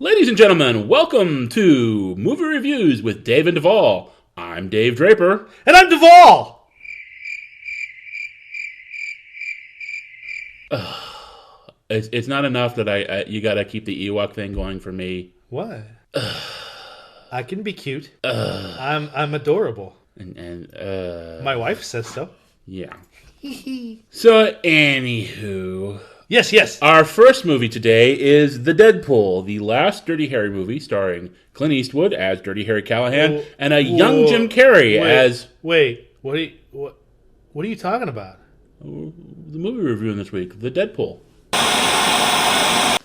Ladies and gentlemen, welcome to Movie Reviews with Dave and Devall. I'm Dave Draper. And I'm Devall! It's not enough that you gotta keep the Ewok thing going for me. What? I can be cute. I'm adorable. And My wife says so. yeah. So, anywho... Yes. Our first movie today is The Deadpool, the last Dirty Harry movie starring Clint Eastwood as Dirty Harry Callahan and a young Jim Carrey as... Wait, what are you talking about? The movie reviewing this week, The Deadpool.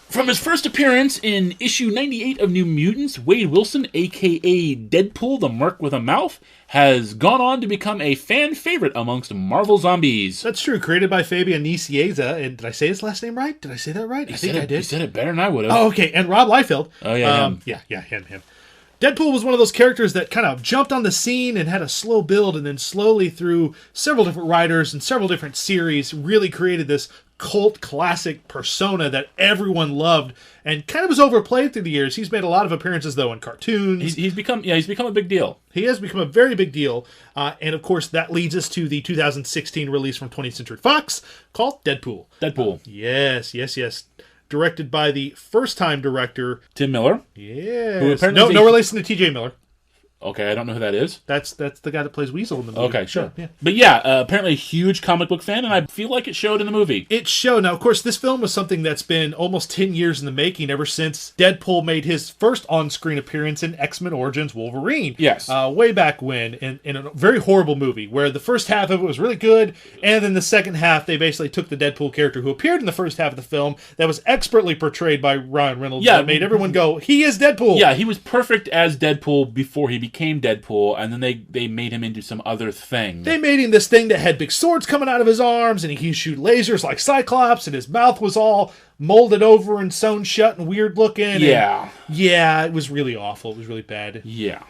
From his first appearance in issue 98 of New Mutants, Wade Wilson, a.k.a. Deadpool, the Merc with a Mouth, has gone on to become a fan favorite amongst Marvel zombies. That's true. Created by Fabian Nicieza. And did I say his last name right? Did I say that right? I think I did. You said it better than I would have. Oh, okay. And Rob Liefeld. Oh, yeah, him. Yeah, him. Deadpool was one of those characters that kind of jumped on the scene and had a slow build, and then slowly through several different writers and several different series really created this cult classic persona that everyone loved and kind of was overplayed through the years. He's made a lot of appearances, though, in cartoons. He's become a big deal. He has become a very big deal. And, of course, that leads us to the 2016 release from 20th Century Fox called Deadpool. Yes. Directed by the first-time director... Tim Miller. Yes. No relation to T.J. Miller. Okay, I don't know who that is. That's the guy that plays Weasel in the movie. Okay, sure. Yeah. But yeah, apparently a huge comic book fan, and I feel like it showed in the movie. It showed. Now, of course, this film was something that's been almost 10 years in the making, ever since Deadpool made his first on-screen appearance in X-Men Origins Wolverine. Yes. Way back when, in a very horrible movie, where the first half of it was really good, and then the second half, they basically took the Deadpool character who appeared in the first half of the film, that was expertly portrayed by Ryan Reynolds, that made everyone go, he is Deadpool! Yeah, he was perfect as Deadpool before he became Deadpool, and then they made him into some other thing. They made him this thing that had big swords coming out of his arms, and he could shoot lasers like Cyclops, and his mouth was all molded over and sewn shut and weird looking. Yeah. It was really awful. It was really bad. Yeah.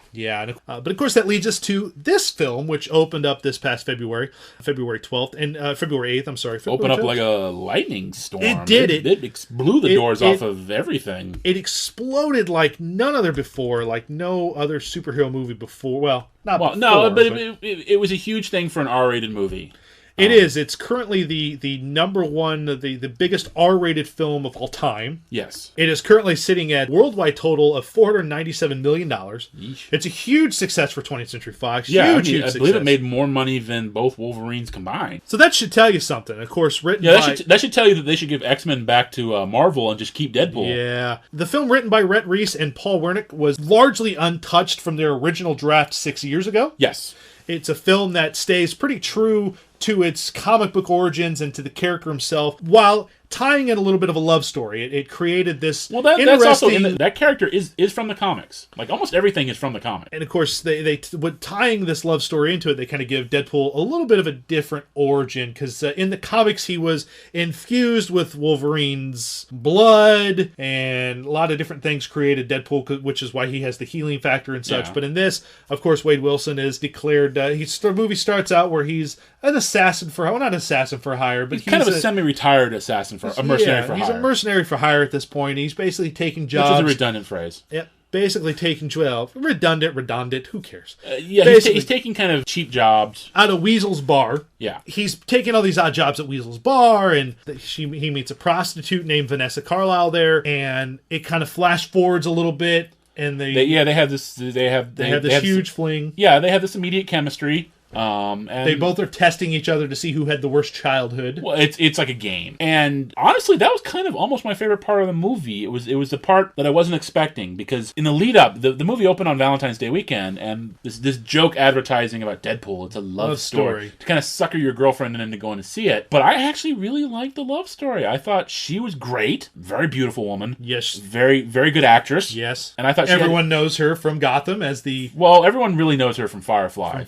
But of course that leads us to this film, which opened up this past February 12th, and February 8th, I'm sorry. Opened up like a lightning storm. It did. It blew the doors off of everything. It exploded like none other before, like no other superhero movie before. Well, not before. No, but it was a huge thing for an R-rated movie. It is. It's currently the number one, the biggest R-rated film of all time. Yes. It is currently sitting at worldwide total of $497 million. Yeesh. It's a huge success for 20th Century Fox. Yeah, huge I believe it made more money than both Wolverines combined. So that should tell you something. Of course, written by... that should tell you that they should give X-Men back to Marvel and just keep Deadpool. Yeah. The film, written by Rhett Reese and Paul Wernick, was largely untouched from their original draft 6 years ago. Yes. It's a film that stays pretty true to its comic book origins and to the character himself, while tying in a little bit of a love story. It created this that's also that character is from the comics. Like, almost everything is from the comic. And of course, with tying this love story into it, they kind of give Deadpool a little bit of a different origin, because in the comics he was infused with Wolverine's blood, and a lot of different things created Deadpool, which is why he has the healing factor and such. Yeah. But in this, of course, Wade Wilson is declared, the movie starts out where he's an assassin for, well, not assassin for hire, but he's kind of a semi-retired assassin. A mercenary for hire. He's a mercenary for hire at this point. He's basically taking jobs. Which is a redundant phrase. Yep. Basically taking, redundant, who cares? He's taking kind of cheap jobs. Out of Weasel's bar. Yeah. He's taking all these odd jobs at Weasel's bar, and he meets a prostitute named Vanessa Carlisle there, and it kind of flash forwards a little bit, and they have this huge fling. Yeah, they have this immediate chemistry. And they both are testing each other to see who had the worst childhood. Well, it's like a game, and honestly, that was kind of almost my favorite part of the movie. It was the part that I wasn't expecting, because in the lead up, the movie opened on Valentine's Day weekend, and this joke advertising about Deadpool, it's a love story to kind of sucker your girlfriend into going to see it. But I actually really liked the love story. I thought she was great, very beautiful woman. Yes, very very good actress. Yes, and I thought everyone knows her from Gotham as everyone really knows her from Firefly.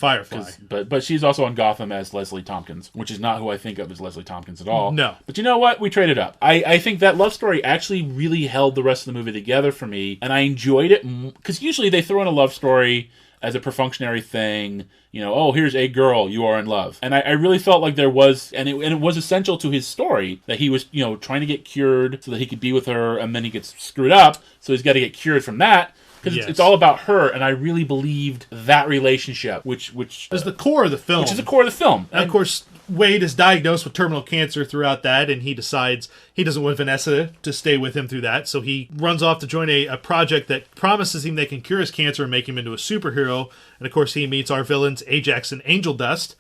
But she's also on Gotham as Leslie Tompkins, which is not who I think of as Leslie Tompkins at all. No. But you know what? We traded up. I think that love story actually really held the rest of the movie together for me, and I enjoyed it, because usually they throw in a love story as a perfunctory thing. You know, oh, here's a girl, you are in love. And I really felt like there was, and it was essential to his story, that he was, you know, trying to get cured so that he could be with her, and then he gets screwed up, so he's got to get cured from that. Because it's all about her, and I really believed that relationship, which is the core of the film. Which is the core of the film. And of course, Wade is diagnosed with terminal cancer throughout that, and he decides he doesn't want Vanessa to stay with him through that, so he runs off to join a project that promises him they can cure his cancer and make him into a superhero. And of course, he meets our villains, Ajax and Angel Dust,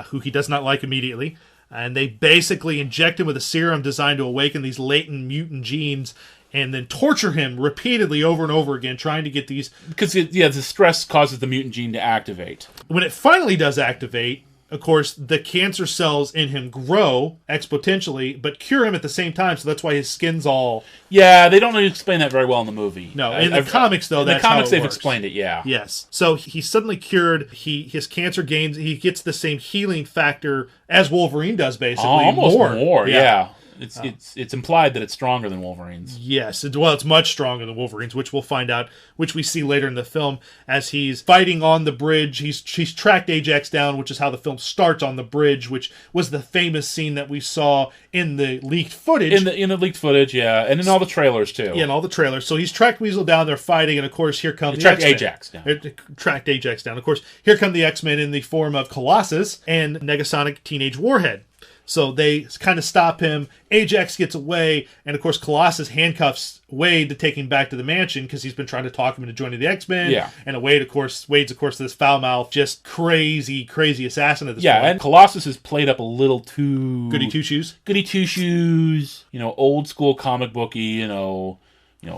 who he does not like immediately. And they basically inject him with a serum designed to awaken these latent mutant genes and then torture him repeatedly over and over again, trying to get these... Because, the stress causes the mutant gene to activate. When it finally does activate, of course, the cancer cells in him grow exponentially, but cure him at the same time, so that's why his skin's all... Yeah, they don't really explain that very well in the movie. No, in the comics, though, that's how it works. They've explained it, yeah. Yes. So he's suddenly cured. His cancer gains... He gets the same healing factor as Wolverine does, basically. Almost more, yeah. It's implied that it's stronger than Wolverine's. Yes, it's much stronger than Wolverine's, which we'll find out, which we see later in the film as he's fighting on the bridge. He's tracked Ajax down, which is how the film starts, on the bridge, which was the famous scene that we saw in the leaked footage. In the leaked footage, yeah, and in all the trailers too. Yeah, in all the trailers. So he's tracked Weasel down. They're fighting, and of course here comes the X-Men. Ajax down. Tracked Ajax down. Of course, here come the X-Men in the form of Colossus and Negasonic Teenage Warhead. So they kind of stop him. Ajax gets away, and of course Colossus handcuffs Wade to take him back to the mansion because he's been trying to talk him into joining the X-Men. Yeah. And Wade's of course this foul-mouthed, just crazy assassin at this point. Yeah, and Colossus is played up a little too... Goody two-shoes. Goody two-shoes, old school comic booky,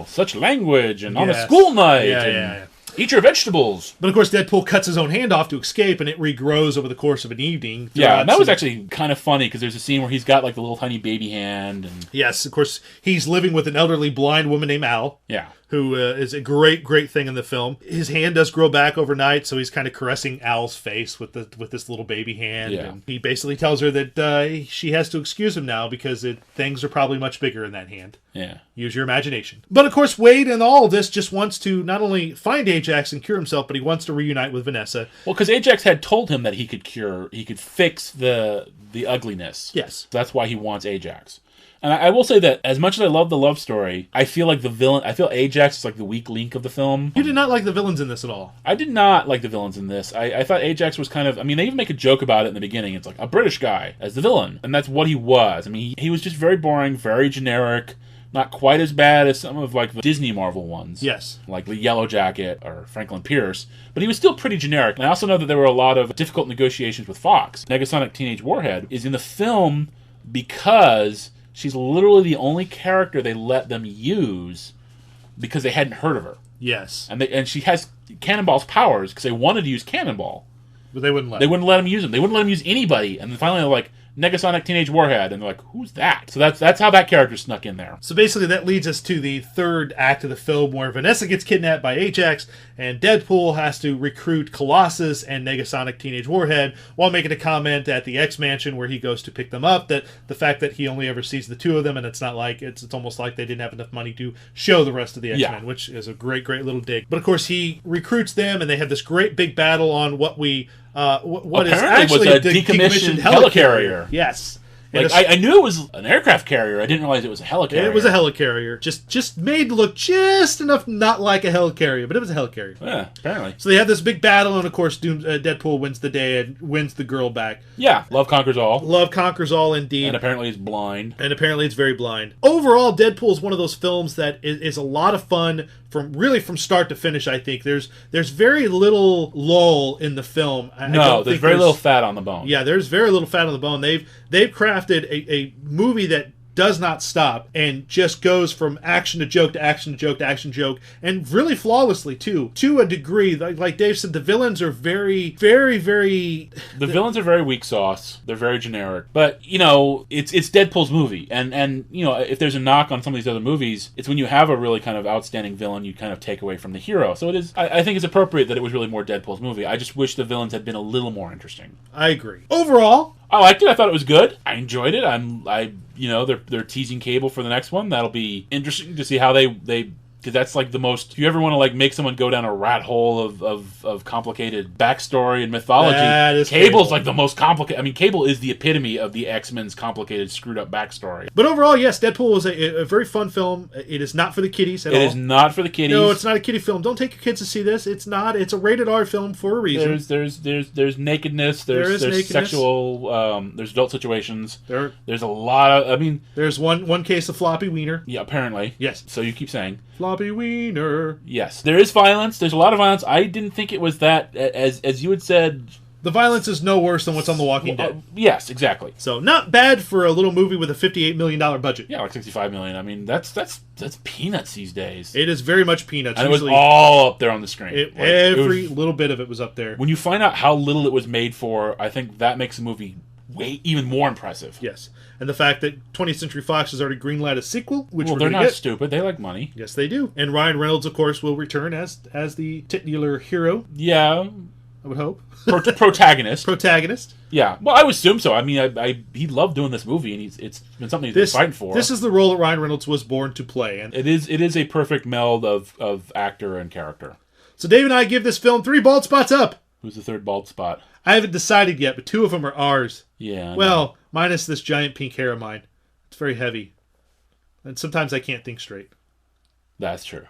such language, and on a school night. Yeah. Eat your vegetables. But of course, Deadpool cuts his own hand off to escape, and it regrows over the course of an evening. Yeah, and that was actually kind of funny, because there's a scene where he's got like the little tiny baby hand. And... Yes, of course, he's living with an elderly blind woman named Al. Yeah. Who is a great thing in the film. His hand does grow back overnight, so he's kind of caressing Al's face with this little baby hand. Yeah. And he basically tells her that she has to excuse him now because things are probably much bigger in that hand. Yeah. Use your imagination. But of course, Wade in all of this just wants to not only find Ajax and cure himself, but he wants to reunite with Vanessa. Well, because Ajax had told him that he could fix the ugliness. Yes. So that's why he wants Ajax. And I will say that as much as I love the love story, I feel like I feel Ajax is like the weak link of the film. You did not like the villains in this at all. I did not like the villains in this. I thought Ajax was kind of... I mean, they even make a joke about it in the beginning. It's like a British guy as the villain. And that's what he was. I mean, he was just very boring, very generic, not quite as bad as some of like the Disney Marvel ones. Yes. Like the Yellow Jacket or Franklin Pierce. But he was still pretty generic. And I also know that there were a lot of difficult negotiations with Fox. Negasonic Teenage Warhead is in the film because... she's literally the only character they let them use because they hadn't heard of her. Yes. And she has Cannonball's powers because they wanted to use Cannonball. But they wouldn't let him use them. They wouldn't let him use anybody. And then finally they're like, Negasonic Teenage Warhead. And they're like, who's that? So that's how that character snuck in there. So basically that leads us to the third act of the film where Vanessa gets kidnapped by Ajax and Deadpool has to recruit Colossus and Negasonic Teenage Warhead while making a comment at the X-Mansion where he goes to pick them up, that the fact that he only ever sees the two of them, and it's not like it's almost like they didn't have enough money to show the rest of the X-Men, which is a great little dig. But of course he recruits them and they have this great big battle on what is actually was a decommissioned helicarrier. Yes. Like, I knew it was an aircraft carrier. I didn't realize it was a helicarrier. It was a helicarrier. Just made to look just enough not like a helicarrier, but it was a helicarrier. Yeah, apparently. So they have this big battle, and of course Deadpool wins the day and wins the girl back. Yeah, love conquers all. Love conquers all, indeed. And apparently it's blind. And apparently it's very blind. Overall, Deadpool is one of those films that is a lot of fun from start to finish, I think. There's very little lull in the film. There's very little fat on the bone. Yeah, there's very little fat on the bone. They've crafted a movie that does not stop and just goes from action to joke to action to joke to action to joke, and really flawlessly too, to a degree. Like Dave said, the villains are very the villains are very weak sauce. They're very generic, but it's Deadpool's movie, and if there's a knock on some of these other movies, it's when you have a really kind of outstanding villain, you kind of take away from the hero. So it is. I think it's appropriate that it was really more Deadpool's movie. I just wish the villains had been a little more interesting. I agree. Overall, I liked it. I thought it was good. I enjoyed it. They're teasing Cable for the next one. That'll be interesting to see how they because that's like the most. If you ever want to like make someone go down a rat hole of complicated backstory and mythology, Cable's like the most complicated. I mean, Cable is the epitome of the X-Men's complicated, screwed up backstory. But overall, yes, Deadpool was a very fun film. It is not for the kiddies at all. It is not for the kiddies. No, it's not a kiddie film. Don't take your kids to see this. It's not. It's a rated R film for a reason. There's nakedness. There's nakedness. Sexual. There's adult situations. There's a lot of. I mean, there's one case of floppy wiener. Yeah, apparently. Yes. So you keep saying floppy wiener. Yes, there is violence. There's a lot of violence. I didn't think it was that, as you had said. The violence is no worse than what's on The Walking Dead. Yes, exactly. So not bad for a little movie with a $58 million budget. Yeah, like $65 million. I mean, that's peanuts these days. It is very much peanuts. And it was all up there on the screen. Every little bit of it was up there. When you find out how little it was made for, I think that makes the movie even more impressive. Yes. And the fact that 20th Century Fox has already greenlighted a sequel, which they're not stupid. They like money. Yes, they do. And Ryan Reynolds, of course, will return as the titular hero. Yeah. I would hope. Protagonist. Protagonist. Yeah. Well, I would assume so. I mean, he loved doing this movie, and it's been something he's been fighting for. This is the role that Ryan Reynolds was born to play. And it is a perfect meld of actor and character. So Dave and I give this film 3 bald spots up. Who's the third bald spot? I haven't decided yet, but 2 of them are ours. Yeah. Well, minus this giant pink hair of mine. It's very heavy. And sometimes I can't think straight. That's true.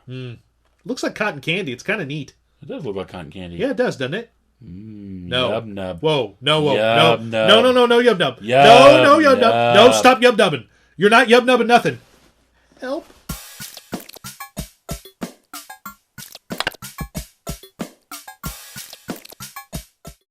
Looks like cotton candy. It's kind of neat. It does look like cotton candy. Yeah, it does, doesn't it? No. Yub nub. Whoa. No. Yub No. nub. No, yub nub. Yub No, yub nub. No, stop yub nubbing. You're not yub nubbing nothing. Help.